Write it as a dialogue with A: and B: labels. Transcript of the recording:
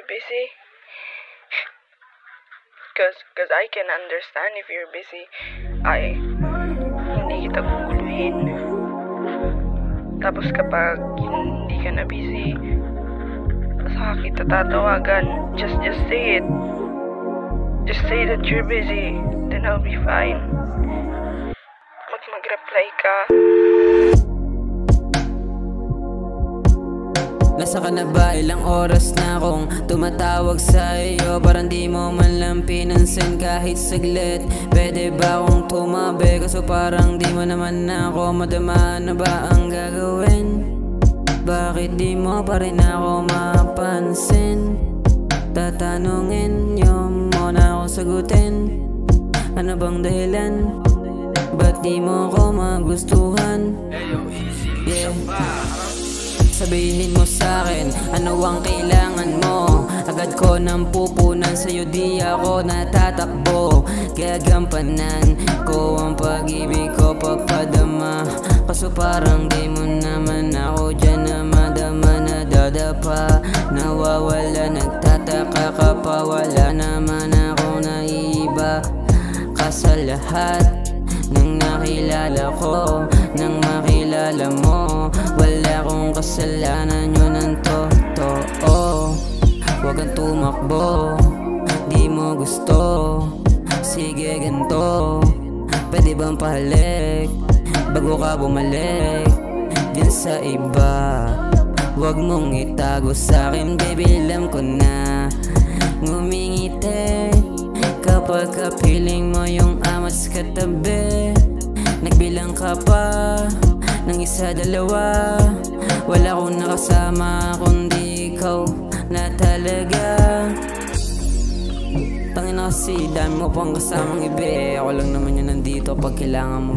A: busy? Cause I can understand if you're busy. Hindi kita guguluhin. Tapos kapag hindi ka na busy, saka kita tatawagan. Just say it. Just say that you're busy. Then I'll be fine. Mag-reply ka.
B: Nasa ka na ba? Ilang oras na akong tumatawag sa iyo, parang di mo man lang pinansin kahit saglit. Pwede ba akong tumabi? Kaso parang di mo naman ako madama. Ano ba ang gagawin? Bakit di mo pa rin ako mapansin? Tatanungin niyo mo na ako sagutin. Ano bang dahilan? Ba't di mo ko magustuhan? Yeah. Sabihin mo sa'kin, ano ang kailangan mo? Agad ko nang pupunan, sa'yo di ako natatakbo. Gagampanan ko ang pag-ibig ko papadama. Kaso parang di mo naman ako dyan na madama. Nadadapa, nawawala, nagtataka ka pa. Wala naman ako naiiba ka sa lahat nang nakilala ko, nang makilala mo. Wala akong kasalanan, yun ang totoo. Huwag kang tumakbo, di mo gusto. Sige ganto, pwede bang pahalik bago ka bumalik din sa iba? Huwag mong itago sa'kin, baby, alam ko na. Ngumingiti kapag kapiling mo yung amas katabi. Nagbilang ka pa ng isa, dalawa. Wala akong nakasama kundi ikaw na talaga. Tangina kasi, dami mo pang kasamang iba. Ako lang naman yun nandito pag kailangan mo.